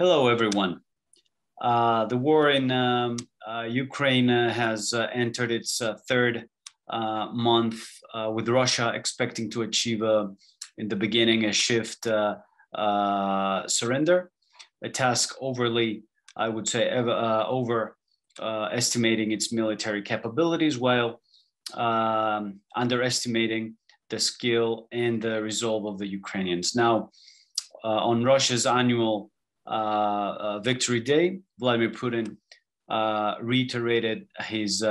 Hello, everyone. The war in Ukraine has entered its third month, with Russia expecting to achieve in the beginning a shift surrender, a task overly, I would say, overestimating its military capabilities while underestimating the skill and the resolve of the Ukrainians. Now, on Russia's annual Victory Day, Vladimir Putin reiterated his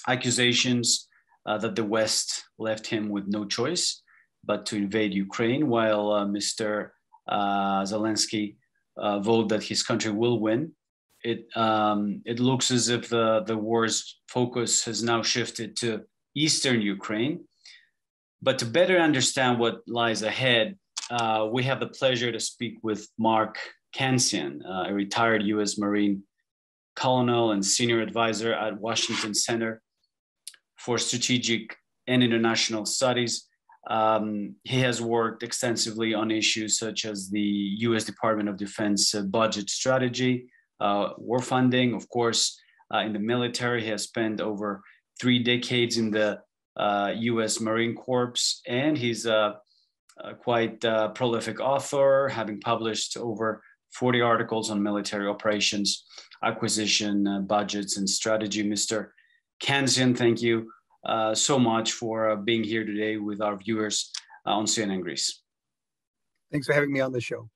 accusations that the West left him with no choice but to invade Ukraine, while Mr. Zelensky vowed that his country will win. It looks as if the war's focus has now shifted to eastern Ukraine. But to better understand what lies ahead, we have the pleasure to speak with Mαρκ Κάνσιan, a retired U.S. Marine colonel and senior advisor at Washington Center for Strategic and International Studies. He has worked extensively on issues such as the U.S. Department of Defense budget strategy, war funding, of course, in the military. He has spent over 3 decades in the U.S. Marine Corps, and he's quite prolific author, having published over 40 articles on military operations, acquisition, budgets, and strategy. Mr. Kansian, thank you so much for being here today with our viewers on CNN Greece. Thanks for having me on the show.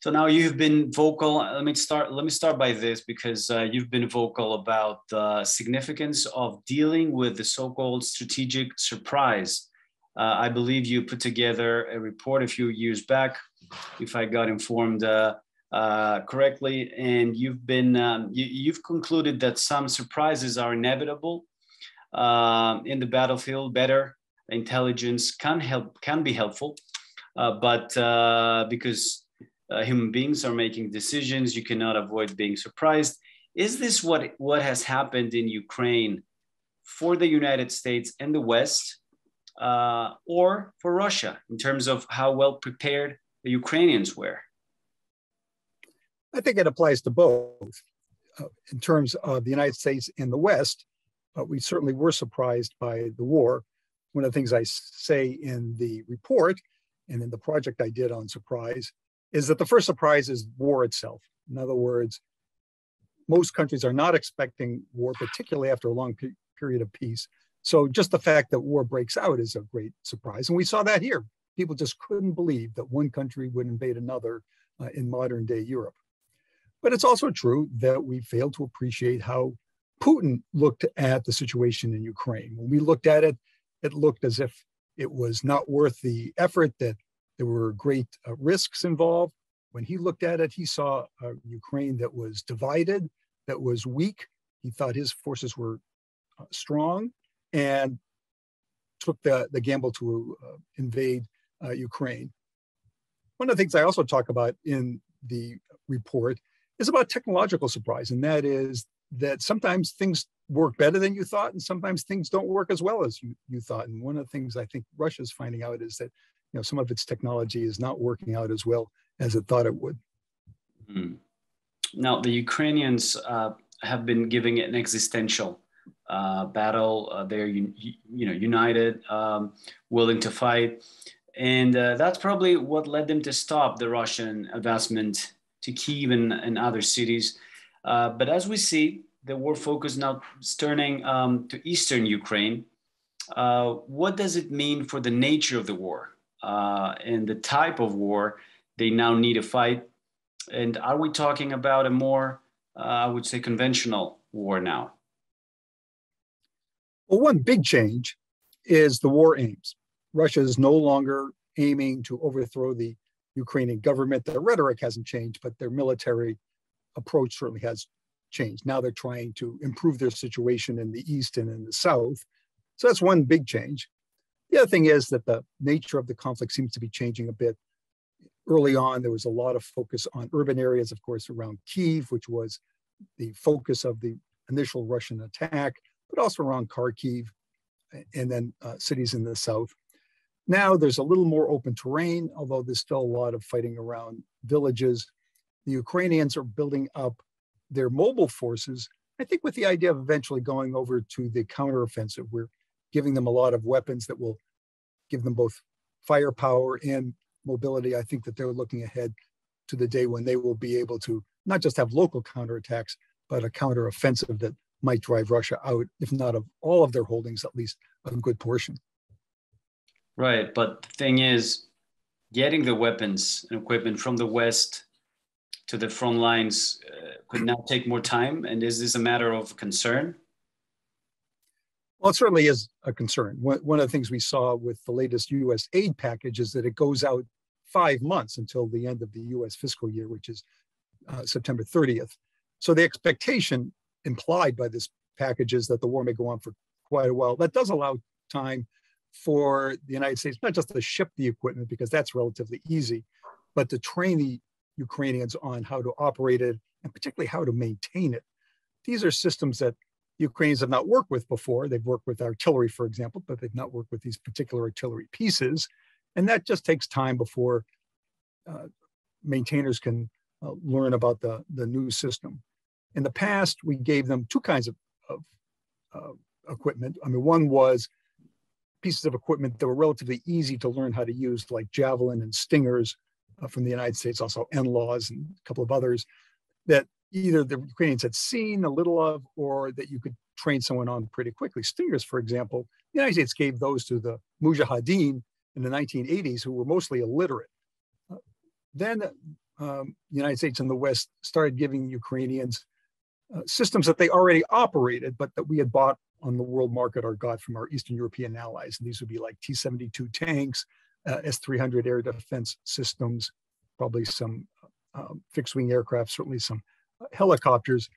So now you've been vocal. Let me start by this, because you've been vocal about the significance of dealing with the so-called strategic surprise. I believe you put together a report a few years back, if I got informed correctly, and you've concluded that some surprises are inevitable in the battlefield. Better intelligence can be helpful, but because human beings are making decisions, you cannot avoid being surprised. Is this what has happened in Ukraine for the United States and the West, or for Russia, in terms of how well prepared the Ukrainians were? I think it applies to both. In terms of the United States and the West, we certainly were surprised by the war. One of the things I say in the report and in the project I did on surprise is that the first surprise is war itself. In other words, most countries are not expecting war, particularly after a long period of peace. So just the fact that war breaks out is a great surprise. And we saw that here. People just couldn't believe that one country would invade another in modern day Europe. But it's also true that we failed to appreciate how Putin looked at the situation in Ukraine. When we looked at it, it looked as if it was not worth the effort, that there were great risks involved. When he looked at it, he saw a Ukraine that was divided, that was weak. He thought his forces were strong, and took the gamble to invade Ukraine. One of the things I also talk about in the report is about technological surprise, and that is that sometimes things work better than you thought, and sometimes things don't work as well as you thought. And one of the things I think Russia's finding out is that some of its technology is not working out as well as it thought it would. Now, the Ukrainians have been giving it an existential battle. They're united, willing to fight, and that's probably what led them to stop the Russian advancement to Kyiv and other cities. But as we see, the war focus now is turning to eastern Ukraine. What does it mean for the nature of the war and the type of war they now need to fight? And are we talking about a more, I would say, conventional war now? Well, one big change is the war aims. Russia is no longer aiming to overthrow the Ukrainian government. Their rhetoric hasn't changed, but their military approach certainly has changed. Now they're trying to improve their situation in the east and in the south. So that's one big change. The other thing is that the nature of the conflict seems to be changing a bit. Early on, there was a lot of focus on urban areas, of course, around Kyiv, which was the focus of the initial Russian attack, but also around Kharkiv and then cities in the south. Now there's a little more open terrain, although there's still a lot of fighting around villages. The Ukrainians are building up their mobile forces, I think with the idea of eventually going over to the counteroffensive. We're giving them a lot of weapons that will give them both firepower and mobility. I think that they're looking ahead to the day when they will be able to not just have local counterattacks, but a counteroffensive that might drive Russia out, if not of all of their holdings, at least a good portion. Right, but the thing is, getting the weapons and equipment from the West to the front lines could now take more time. And is this a matter of concern? Well, it certainly is a concern. One of the things we saw with the latest U.S. aid package is that it goes out 5 months until the end of the U.S. fiscal year, which is September 30th. So the expectation implied by this package is that the war may go on for quite a while. That does allow time for the United States, not just to ship the equipment, because that's relatively easy, but to train the Ukrainians on how to operate it and particularly how to maintain it. These are systems that Ukrainians have not worked with before. They've worked with artillery, for example, but they've not worked with these particular artillery pieces. And that just takes time before maintainers can learn about the new system. In the past, we gave them two kinds of equipment. I mean, one was pieces of equipment that were relatively easy to learn how to use, like Javelin and Stingers from the United States, also NLAWs and a couple of others, that either the Ukrainians had seen a little of or that you could train someone on pretty quickly. Stingers, for example, the United States gave those to the Mujahideen in the 1980s, who were mostly illiterate. Then the United States and the West started giving Ukrainians systems that they already operated, but that we had bought on the world market or got from our Eastern European allies. And these would be like T-72 tanks, S-300 air defense systems, probably some fixed-wing aircraft, certainly some helicopters.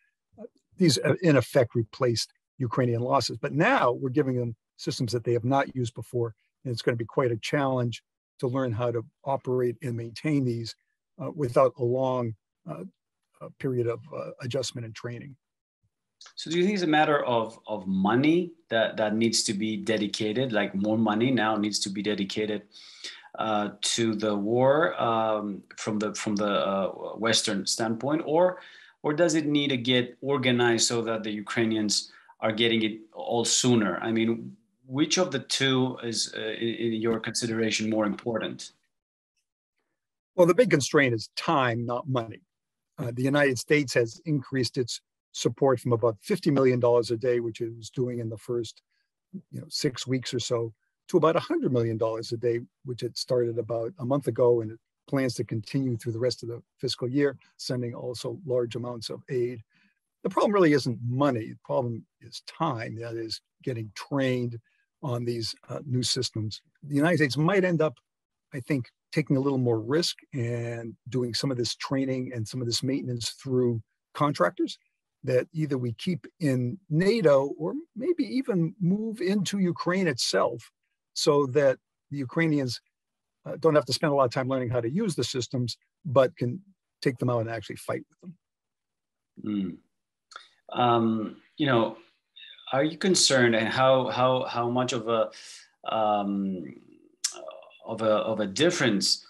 These, in effect, replaced Ukrainian losses. But now we're giving them systems that they have not used before, and it's going to be quite a challenge to learn how to operate and maintain these without a long period of adjustment and training. So do you think it's a matter of money that needs to be dedicated, like more money now needs to be dedicated to the war from the Western standpoint, or does it need to get organized so that the Ukrainians are getting it all sooner? I mean, which of the two is, in your consideration, more important? Well, the big constraint is time, not money. The United States has increased its support from about $50 million a day, which it was doing in the first 6 weeks or so, to about $100 million a day, which it started about a month ago, and it plans to continue through the rest of the fiscal year, sending also large amounts of aid. The problem really isn't money. The problem is time, that is getting trained on these new systems. The United States might end up, I think, taking a little more risk and doing some of this training and some of this maintenance through contractors that either we keep in NATO or maybe even move into Ukraine itself, so that the Ukrainians don't have to spend a lot of time learning how to use the systems, but can take them out and actually fight with them. Are you concerned, and how much of a difference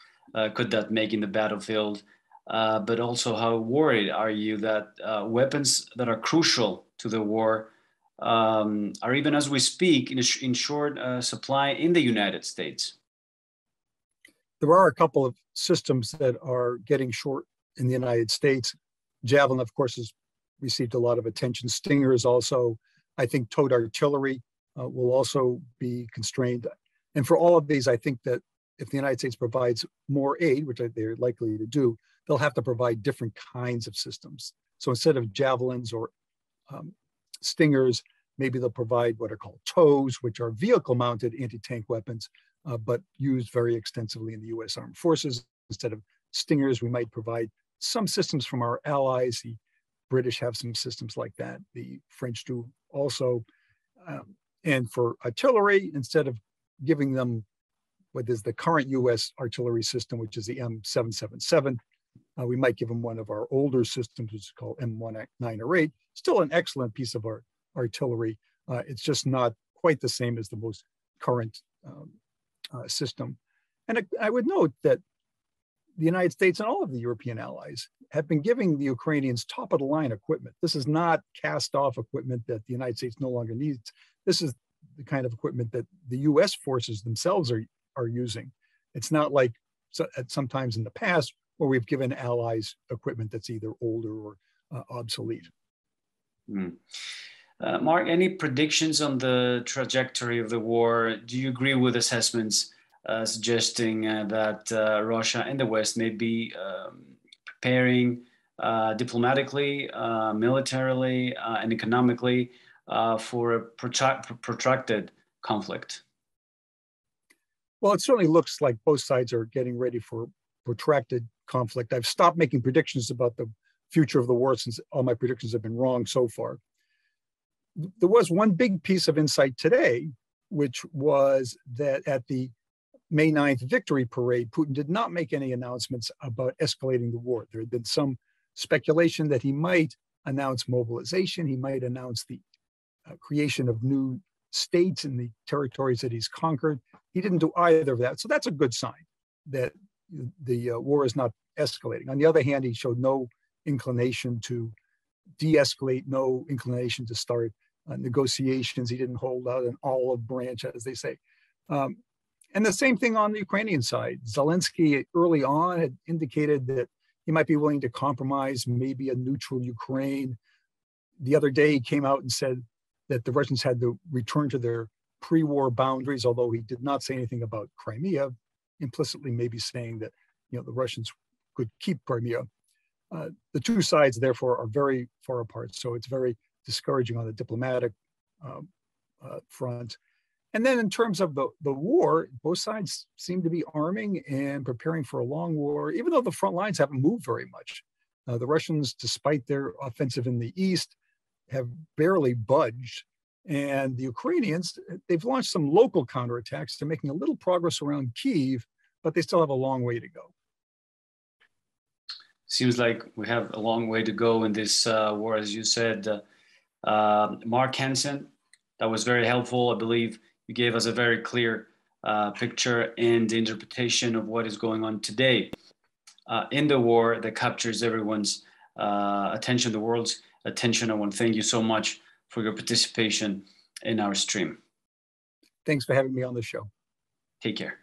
could that make in the battlefield? But also, how worried are you that weapons that are crucial to the war are, even as we speak, in short supply in the United States? There are a couple of systems that are getting short in the United States. Javelin, of course, has received a lot of attention. Stingers also, I think, towed artillery will also be constrained. And for all of these, I think that if the United States provides more aid, which they're likely to do, they'll have to provide different kinds of systems. So instead of javelins or Stingers, maybe they'll provide what are called TOWs, which are vehicle-mounted anti-tank weapons, but used very extensively in the U.S. Armed Forces. Instead of Stingers, we might provide some systems from our allies. The British have some systems like that. The French do also. And for artillery, instead of giving them what is the current U.S. artillery system, which is the M777, we might give them one of our older systems, which is called M1908. Still an excellent piece of our artillery. It's just not quite the same as the most current system. And I would note that the United States and all of the European allies have been giving the Ukrainians top of the line equipment. This is not cast off equipment that the United States no longer needs. This is the kind of equipment that the US forces themselves are using. It's not like sometimes in the past where we've given allies equipment that's either older or obsolete. Mark, any predictions on the trajectory of the war? Do you agree with assessments suggesting that Russia and the West may be preparing diplomatically, militarily, and economically for a protracted conflict? Well, it certainly looks like both sides are getting ready for protracted conflict. I've stopped making predictions about the future of the war since all my predictions have been wrong so far. There was one big piece of insight today, which was that at the May 9th victory parade, Putin did not make any announcements about escalating the war. There had been some speculation that he might announce mobilization. He might announce the creation of new states in the territories that he's conquered. He didn't do either of that. So that's a good sign that the war is not escalating. On the other hand, he showed no inclination to de-escalate, no inclination to start negotiations. He didn't hold out an olive branch, as they say. And the same thing on the Ukrainian side. Zelensky early on had indicated that he might be willing to compromise maybe a neutral Ukraine. The other day, he came out and said that the Russians had to return to their pre-war boundaries, although he did not say anything about Crimea, implicitly maybe saying that the Russians could keep Crimea. The two sides, therefore, are very far apart. So it's very discouraging on the diplomatic front. And then in terms of the war, both sides seem to be arming and preparing for a long war, even though the front lines haven't moved very much. The Russians, despite their offensive in the east, have barely budged. And the Ukrainians, they've launched some local counterattacks. They're making a little progress around Kyiv, but they still have a long way to go. Seems like we have a long way to go in this war, as you said. Mαρκ Κάνσιan, that was very helpful. I believe you gave us a very clear picture and interpretation of what is going on today in the war that captures everyone's attention, the world's attention. I want to thank you so much for your participation in our stream. Thanks for having me on the show. Take care.